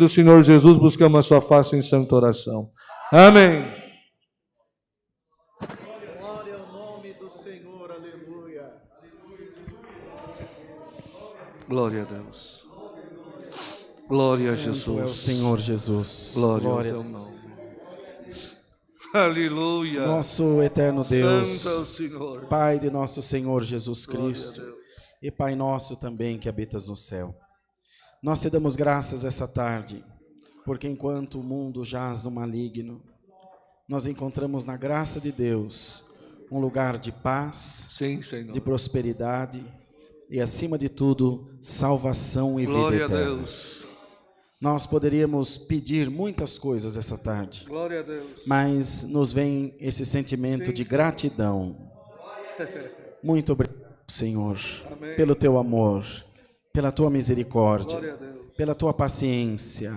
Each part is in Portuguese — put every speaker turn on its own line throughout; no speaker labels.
do Senhor Jesus, buscamos a sua face em santa oração. Amém.
Glória ao nome do Senhor, aleluia.
Glória a Deus. Glória a Jesus.
É o Senhor Jesus.
Glória ao teu nome. Aleluia.
Nosso eterno Deus,
Santo é o Senhor.
Pai de nosso Senhor Jesus
Glória
Cristo
a Deus.
e Pai nosso também que habitas no céu. Nós te damos graças essa tarde, porque enquanto o mundo jaz no maligno, nós encontramos na graça de Deus um lugar de paz,
Sim, Senhor.
de prosperidade e, acima de tudo, salvação e
Glória
vida
a
eterna.
Deus.
Nós poderíamos pedir muitas coisas essa tarde,
Glória a Deus.
mas nos vem esse sentimento
Sim,
de
Senhor.
gratidão. Muito obrigado, Senhor,
Amém.
pelo teu amor, pela tua misericórdia,
Glória a Deus.
pela tua paciência,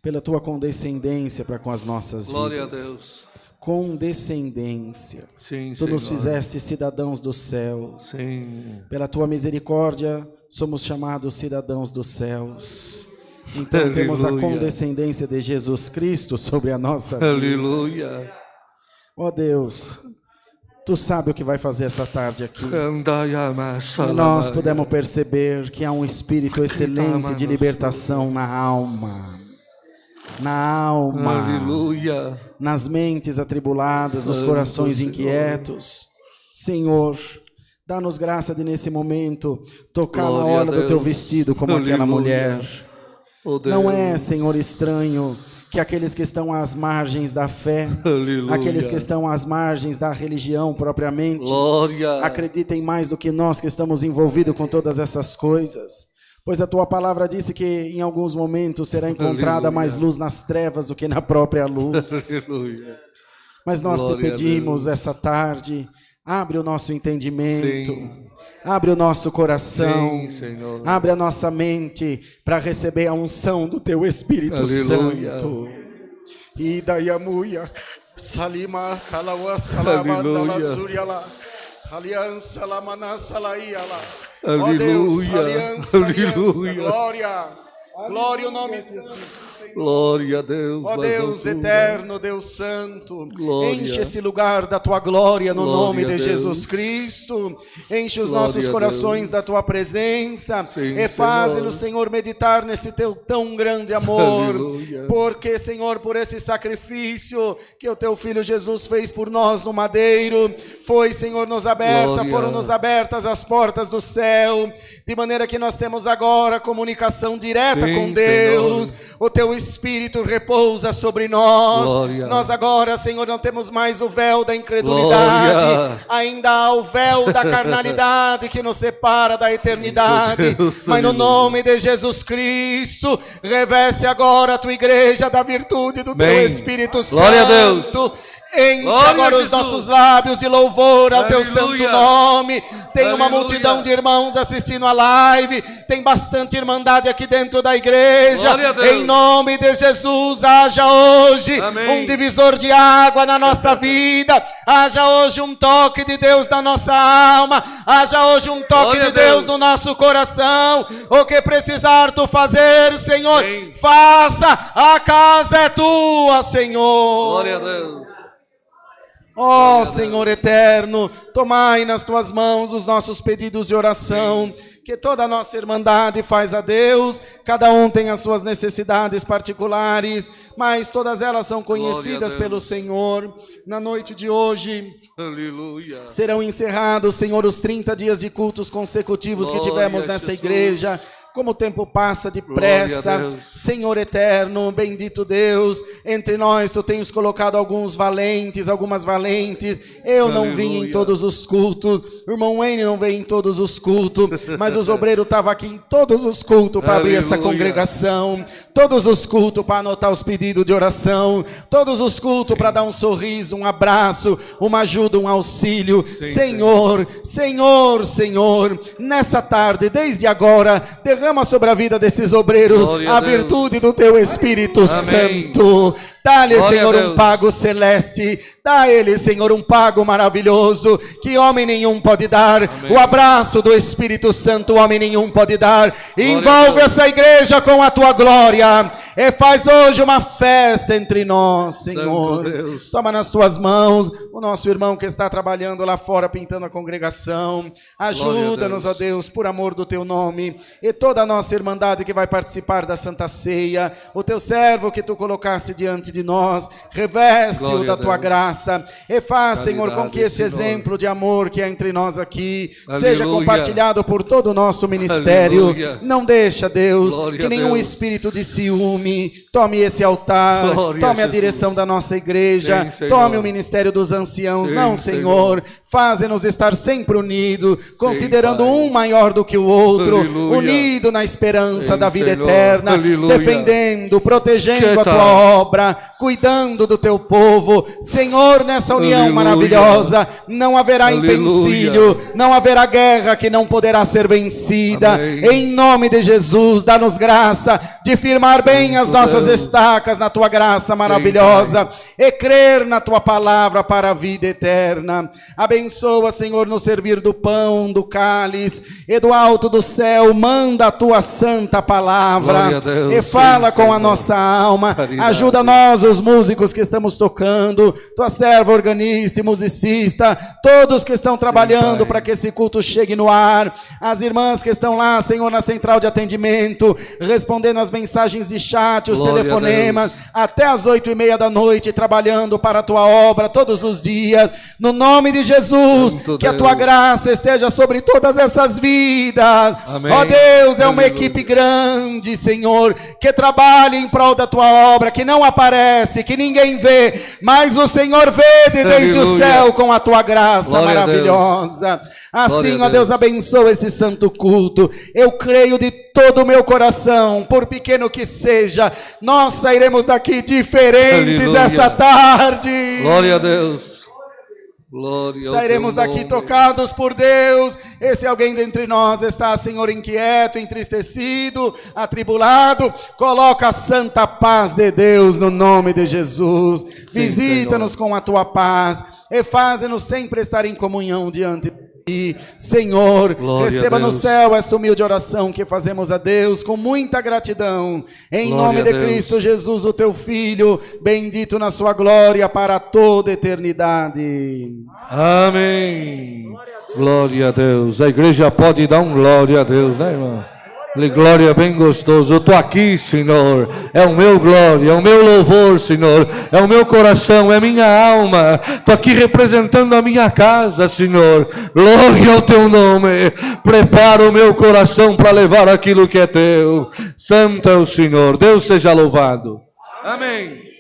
pela tua condescendência para com as nossas
Glória
vidas.
a Deus.
Condescendência.
Sim,
Tu nos
Senhor.
fizeste cidadãos do céu.
Sim.
Pela tua misericórdia, somos chamados cidadãos dos céus. Então temos a
Aleluia.
condescendência de Jesus Cristo sobre a nossa vida.
Aleluia.
Ó Deus, Tu sabe o que vai fazer essa tarde aqui.
Andaiamassa.
E nós podemos perceber que há um espírito excelente de libertação na alma. Na alma.
Aleluia.
Nas mentes atribuladas, nos
Santo
corações
Senhor.
inquietos. Senhor, dá-nos graça de nesse momento tocar na
Glória a
orla do Teu
Deus.
vestido como aquela
Aleluia.
mulher.
Oh, Deus.
Não é, Senhor, estranho que aqueles que estão às margens da fé,
Aleluia.
aqueles que estão às margens da religião propriamente,
Glória.
acreditem mais do que nós que estamos envolvidos com todas essas coisas. Pois a Tua palavra disse que em alguns momentos será encontrada
Aleluia.
mais luz nas trevas do que na própria luz.
Aleluia.
Mas nós
Glória
te
a
pedimos
Deus.
essa tarde, abre o nosso entendimento,
Sim.
abre o nosso coração,
Sim, Senhor.
abre a nossa mente para receber a unção do Teu Espírito
Aleluia.
Santo. E daí a muia, salima, calaua, salamanda,
Aleluia.
lazuriala, aliança, lamana, salaiala. Ó
Aleluia.
Deus, aliança,
Aleluia.
glória, glória ao nome santo.
Glória a Deus.
Ó Deus eterno, Deus santo,
Glória.
enche esse lugar da Tua glória no
Glória
nome
a
de
Deus.
Jesus Cristo, enche os
Glória
nossos
a
corações
Deus.
da Tua presença
Sim,
e faz-nos,
Senhor.
Senhor, meditar nesse Teu tão grande amor,
Aleluia.
porque, Senhor, por esse sacrifício que o Teu Filho Jesus fez por nós no madeiro, foi, Senhor,
Glória.
foram-nos abertas as portas do céu, de maneira que nós temos agora comunicação direta
Sim,
com Deus,
Senhor.
o Teu Espírito repousa sobre nós.
Glória.
Nós agora, Senhor, não temos mais o véu da incredulidade.
Glória.
Ainda há o véu da carnalidade que nos separa da eternidade.
Deus,
Mas no
aleluia.
nome de Jesus Cristo, reveste agora a tua igreja da virtude do teu
Amém.
Espírito
Glória a
Santo.
Deus.
Enche
Glória
agora
a
os
Jesus.
nossos lábios de louvor ao teu
Aleluia.
santo nome. Tem uma
Aleluia.
multidão de irmãos assistindo a live. Tem bastante irmandade aqui dentro da igreja.
Glória a Deus.
Em nome de Jesus, haja hoje
Amém.
um divisor de água na nossa vida. Haja hoje um toque de Deus na nossa alma. Haja hoje um toque
Glória
de
a
Deus
Deus.
no nosso coração. O que precisar tu fazer, Senhor,
Amém.
faça. A casa é tua, Senhor.
Glória a Deus.
Ó Senhor eterno, tomai nas tuas mãos os nossos pedidos de oração, que toda a nossa irmandade faz a Deus, cada um tem as suas necessidades particulares, mas todas elas são conhecidas
Deus.
pelo Senhor. Na noite de hoje
Aleluia.
serão encerrados, Senhor, os 30 dias de cultos consecutivos que
Glória
tivemos
a
nessa
Jesus.
igreja. Como o tempo passa
Glória a
depressa,
Deus.
Senhor eterno, bendito Deus, entre nós tu tens colocado alguns valentes, algumas valentes. Eu não vim em
Aleluia.
todos os cultos, o irmão Wayne não veio em todos os cultos, mas os obreiros estavam aqui em todos os cultos para abrir essa
Aleluia.
congregação, todos os cultos para anotar os pedidos de oração, todos os cultos para dar um sorriso, um abraço, uma ajuda, um auxílio.
Sim,
Senhor, Senhor, Senhor, nessa tarde, desde agora, derrama Derrama sobre a vida desses obreiros
Glória
a
a Deus.
virtude do teu Espírito
Amém.
Santo. Dá-lhe,
Glória
Senhor,
a
um
Deus.
pago celeste. Dá a ele, Senhor, um pago maravilhoso que homem nenhum pode dar.
Amém.
O abraço do Espírito Santo, homem nenhum pode dar.
a
Envolve
Deus.
essa igreja com a tua glória e faz hoje uma festa entre nós, Senhor.
Santo Deus.
Toma nas tuas mãos o nosso irmão que está trabalhando lá fora, pintando a congregação. Ajuda-nos, ó Deus, por amor do teu nome. E toda a nossa irmandade que vai participar da Santa Ceia. O teu servo que tu colocaste diante de nós. Reveste-o
Glória
da
a
tua
Deus.
graça. E faz, Senhor, com que esse
Senhor.
exemplo de amor que há entre nós aqui
Aleluia.
seja compartilhado por todo o nosso ministério.
Aleluia.
Não deixa, Deus,
Glória
que
a
nenhum
Deus.
espírito de ciúme tome esse altar,
Glória a
tome a
Jesus.
direção da nossa igreja,
Sim, Senhor.
tome o ministério dos anciãos.
Sim,
Não, Senhor, faze-nos estar sempre unidos, considerando
Pai.
um maior do que o outro,
Aleluia.
unido na esperança
Sim,
da vida
Senhor.
eterna,
Aleluia.
defendendo, protegendo
Que
a tua
tal?
obra, cuidando do teu povo. Senhor, nessa união
Aleluia.
maravilhosa, não haverá
Aleluia.
empecilho, não haverá guerra que não poderá ser vencida.
Amém.
Em nome de Jesus, dá-nos graça de firmar bem as nossas
Deus.
estacas na tua graça maravilhosa e crer na tua palavra para a vida eterna. Abençoa, Senhor, no servir do pão, do cálice e do alto do céu. Manda a tua santa palavra
Glória a Deus.
e fala
Sim,
com a
Senhor.
nossa alma.
Caridade.
Ajuda nós, os músicos que estamos tocando, tua serva, organista e musicista, todos que estão trabalhando
Pai.
para que esse culto chegue no ar, as irmãs que estão lá, Senhor, na central de atendimento, respondendo as mensagens de chat, os
Glória a
telefonemas,
Deus.
até as 8:30 da noite, trabalhando para a tua obra todos os dias, no nome de Jesus,
Santo
que a
Deus.
tua graça esteja sobre todas essas vidas.
Amém.
Ó Deus, é uma
Aleluia.
equipe grande, Senhor, que trabalha em prol da tua obra, que não aparece, que ninguém vê, mas o Senhor vê desde o
Aleluia.
céu com a tua graça
Glória a
maravilhosa. Assim,
Glória a
ó Deus,
Deus.
abençoa esse santo culto. Eu creio de todo o meu coração, por pequeno que seja, nós sairemos daqui diferentes
Aleluia.
essa tarde.
Glória a Deus. Glória ao
Sairemos
teu
daqui
nome.
tocados por Deus. Esse alguém dentre nós está, Senhor, inquieto, entristecido, atribulado. Coloca a santa paz de Deus no nome de Jesus.
Sim,
Visita-nos com a tua paz e faz-nos sempre estar em comunhão diante de ti. Senhor,
Glória
receba
a
no
Deus.
céu essa humilde oração que fazemos a Deus com muita gratidão. Em
Glória
nome
a
de
Deus.
Cristo Jesus, o teu Filho, bendito na sua glória para toda eternidade.
Amém. Glória a Deus. A igreja pode dar um glória a Deus, né, irmão? Glória bem gostoso. Eu estou aqui, Senhor. É o meu glória, é o meu louvor, Senhor. É o meu coração, é minha alma. Estou aqui representando a minha casa, Senhor. Glória ao teu nome. Prepara o meu coração para levar aquilo que é teu. Santo é o Senhor. Deus seja louvado. Amém.